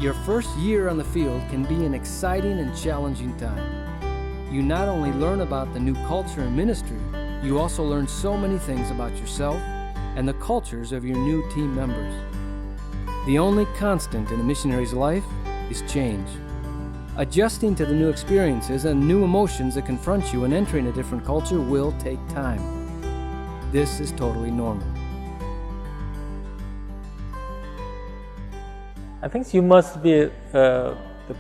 Your first year on the field can be an exciting and challenging time. You not only learn about the new culture and ministry, you also learn so many things about yourself and the cultures of your new team members. The only constant in a missionary's life is change. Adjusting to the new experiences and new emotions that confront you when entering a different culture will take time. This is totally normal. I think you must be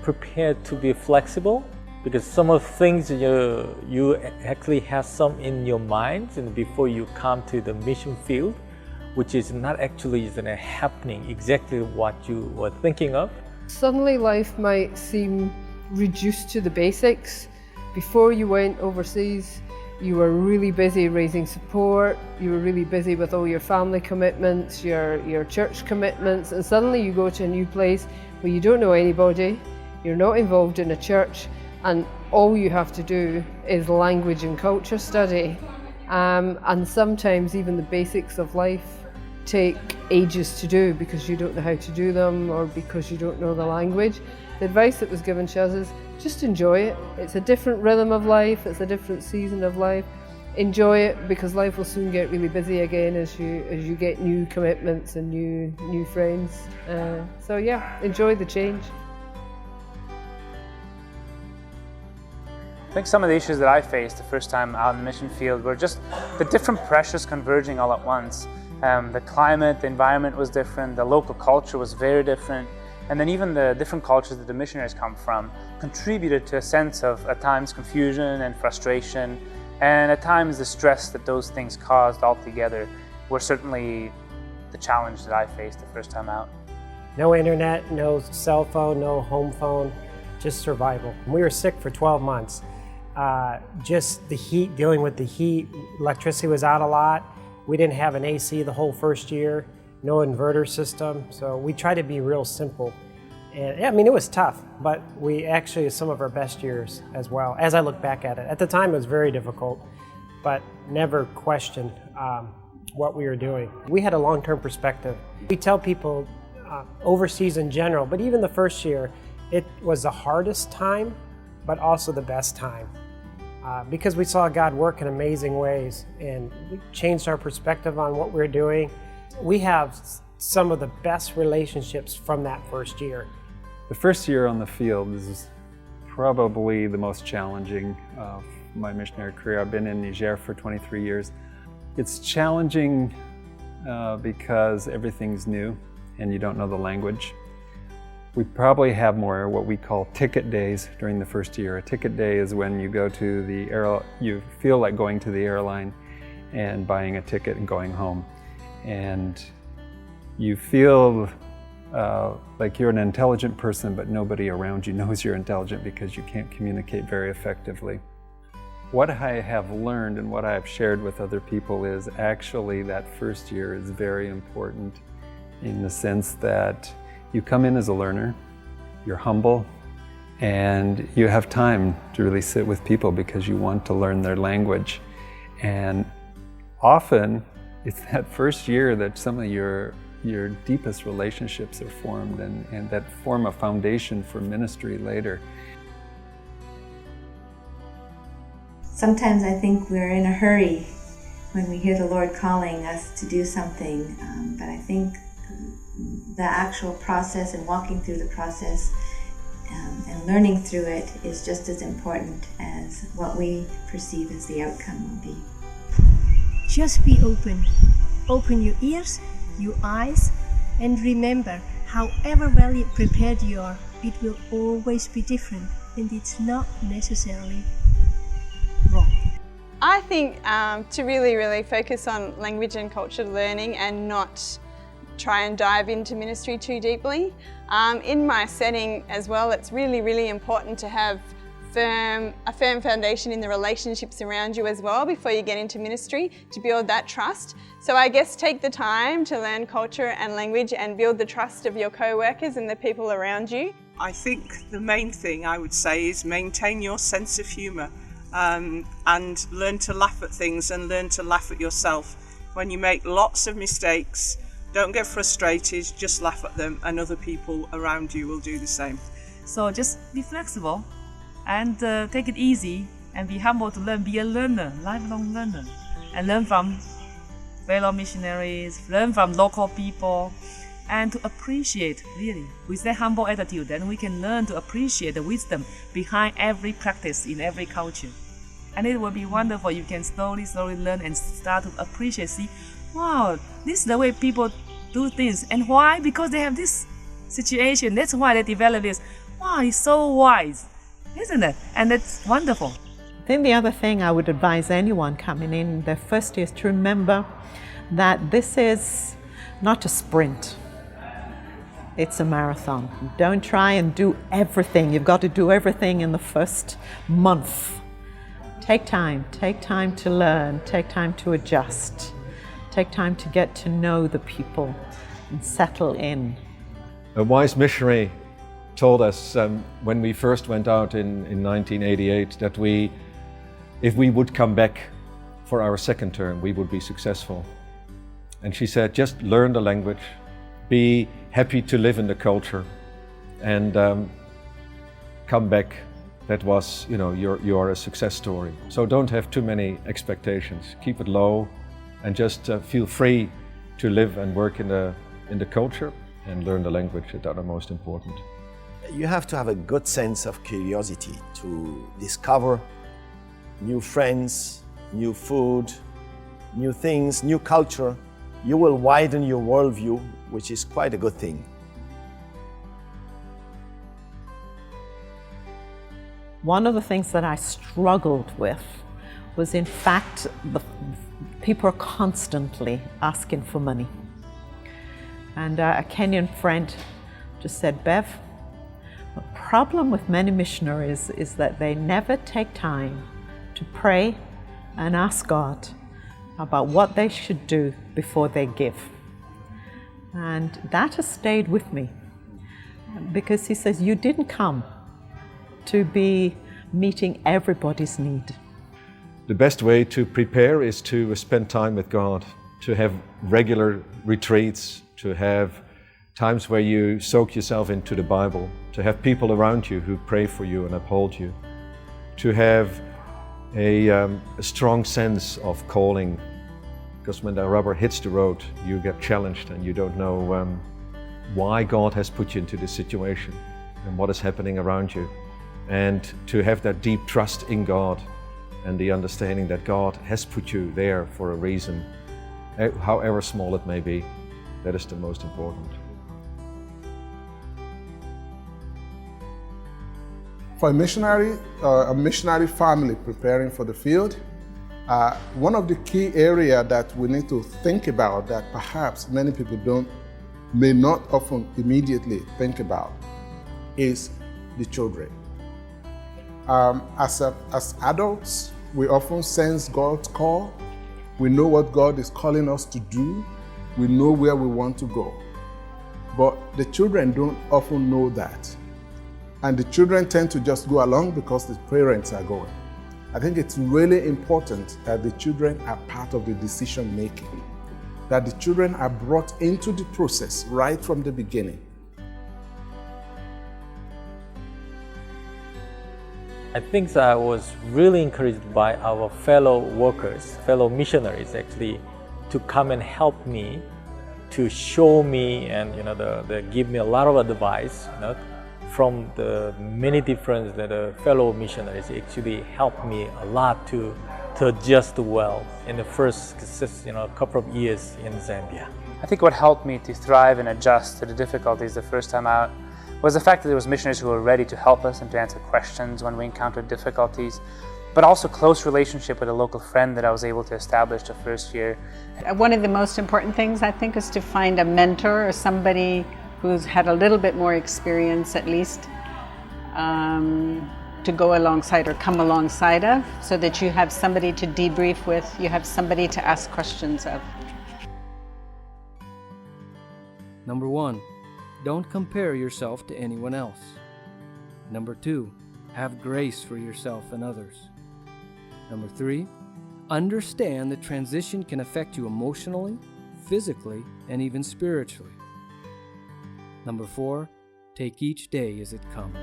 prepared to be flexible, because some of the things you actually have some in your mind and before you come to the mission field, which is not actually happening exactly what you were thinking of. Suddenly life might seem reduced to the basics. Before you went overseas, you were really busy raising support, you were really busy with all your family commitments, your church commitments, and suddenly you go to a new place where you don't know anybody, you're not involved in a church, and all you have to do is language and culture study. And sometimes even the basics of life take ages to do because you don't know how to do them or because you don't know the language. The advice that was given to us is just enjoy it. It's a different rhythm of life, it's a different season of life. Enjoy it, because life will soon get really busy again as you get new commitments and new friends. So yeah, enjoy the change. I think some of the issues that I faced the first time out in the mission field were just the different pressures converging all at once. The climate, the environment was different, the local culture was very different, and then even the different cultures that the missionaries come from contributed to a sense of, at times, confusion and frustration, and at times the stress that those things caused altogether were certainly the challenge that I faced the first time out. No internet, no cell phone, no home phone, just survival. We were sick for 12 months. Just the heat, dealing with the heat, electricity was out a lot. We didn't have an AC the whole first year, no inverter system, so we tried to be real simple. And I mean, it was tough, but we actually, some of our best years as well, as I look back at it. At the time, it was very difficult, but never questioned what we were doing. We had a long-term perspective. We tell people overseas in general, but even the first year, it was the hardest time, but also the best time. Because we saw God work in amazing ways, and we changed our perspective on what we're doing. We have some of the best relationships from that first year. The first year on the field is probably the most challenging of my missionary career. I've been in Niger for 23 years. It's challenging because everything's new and you don't know the language. We probably have more what we call ticket days during the first year. A ticket day is when you go to the you feel like going to the airline and buying a ticket and going home. And you feel like you're an intelligent person, but nobody around you knows you're intelligent because you can't communicate very effectively. What I have learned and what I have shared with other people is actually that first year is very important in the sense that you come in as a learner, you're humble, and you have time to really sit with people because you want to learn their language. And often, it's that first year that some of your deepest relationships are formed and that form a foundation for ministry later. Sometimes I think we're in a hurry when we hear the Lord calling us to do something, but I think the actual process and walking through the process and learning through it is just as important as what we perceive as the outcome will be. Just be open. Open your ears, your eyes, and remember, however well prepared you are, it will always be different, and it's not necessarily wrong. I think to really focus on language and culture learning and not try and dive into ministry too deeply. In my setting as well, it's really important to have a firm foundation in the relationships around you as well before you get into ministry, to build that trust. So I guess take the time to learn culture and language and build the trust of your co-workers and the people around you. I think the main thing I would say is maintain your sense of humour and learn to laugh at things and learn to laugh at yourself. When you make lots of mistakes, Don't get frustrated, just laugh at them, and other people around you will do the same. So just be flexible and take it easy and be humble to learn. Be a learner, lifelong learner, and learn from fellow missionaries, learn from local people, and to appreciate, really. With that humble attitude, then we can learn to appreciate the wisdom behind every practice in every culture. And it will be wonderful. You can slowly learn and start to appreciate, see, wow, this is the way people do things. And why? Because they have this situation. That's why they develop this. Wow, it's so wise, isn't it? And it's wonderful. I think the other thing I would advise anyone coming in their first year is to remember that this is not a sprint. It's a marathon. Don't try and do everything. You've got to do everything in the first month. Take time to learn, take time to adjust, take time to get to know the people and settle in. A wise missionary told us when we first went out in 1988 that if we would come back for our second term, we would be successful. And she said, just learn the language, be happy to live in the culture, and come back. That was, you are a success story. So don't have too many expectations. Keep it low, and just feel free to live and work in the culture and learn the language that are most important. You have to have a good sense of curiosity to discover new friends, new food, new things, new culture. You will widen your worldview, which is quite a good thing. One of the things that I struggled with was, in fact, people are constantly asking for money. And a Kenyan friend just said, Bev, the problem with many missionaries is that they never take time to pray and ask God about what they should do before they give. And that has stayed with me, because he says, you didn't come to be meeting everybody's need. The best way to prepare is to spend time with God, to have regular retreats, to have times where you soak yourself into the Bible, to have people around you who pray for you and uphold you, to have a strong sense of calling, because when the rubber hits the road, you get challenged and you don't know why God has put you into this situation and what is happening around you. And to have that deep trust in God and the understanding that God has put you there for a reason, however small it may be, that is the most important. For a missionary family preparing for the field, one of the key areas that we need to think about that perhaps many people may not often immediately think about is the children. As adults, we often sense God's call. We know what God is calling us to do. We know where we want to go. But the children don't often know that. And the children tend to just go along because the parents are going. I think it's really important that the children are part of the decision making, that the children are brought into the process right from the beginning. I think I was really encouraged by our fellow workers, fellow missionaries actually, to come and help me, to show me, and they give me a lot of advice. From the many different fellow missionaries actually helped me a lot to adjust well in the first couple of years in Zambia. I think what helped me to thrive and adjust to the difficulties the first time out was the fact that there was missionaries who were ready to help us and to answer questions when we encountered difficulties, but also close relationship with a local friend that I was able to establish the first year. One of the most important things, I think, is to find a mentor or somebody who's had a little bit more experience at least to go alongside or come alongside of, so that you have somebody to debrief with, you have somebody to ask questions of. Number 1, don't compare yourself to anyone else. Number 2, have grace for yourself and others. Number 3, understand that transition can affect you emotionally, physically and even spiritually. Number 4, take each day as it comes.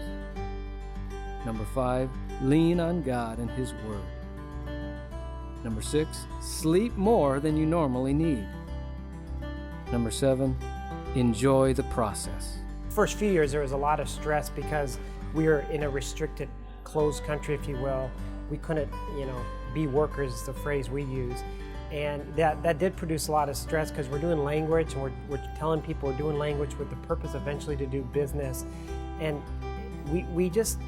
Number 5, lean on God and His Word. Number 6, sleep more than you normally need. Number 7, enjoy the process. First few years there was a lot of stress because we were in a restricted, closed country, if you will. We couldn't, be workers is the phrase we use. And that did produce a lot of stress because we're doing language and we're telling people we're doing language with the purpose eventually to do business. And we just,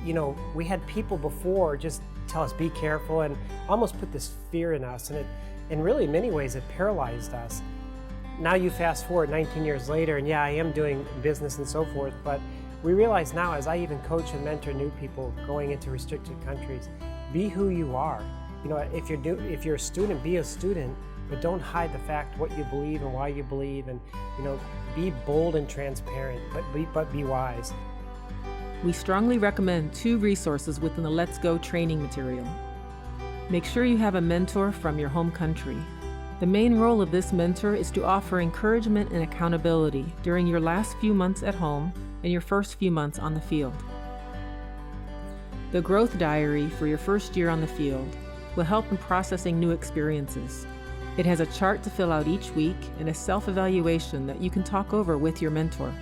we had people before just tell us be careful and almost put this fear in us. And really in many ways it paralyzed us. Now you fast forward 19 years later and yeah, I am doing business and so forth, but we realize now as I even coach and mentor new people going into restricted countries, be who you are. If you're a student, be a student, but don't hide the fact what you believe and why you believe, and be bold and transparent, but be wise. We strongly recommend 2 resources within the Let's Go training material. Make sure you have a mentor from your home country. The main role of this mentor is to offer encouragement and accountability during your last few months at home and your first few months on the field. The growth diary for your first year on the field will help in processing new experiences. It has a chart to fill out each week and a self-evaluation that you can talk over with your mentor.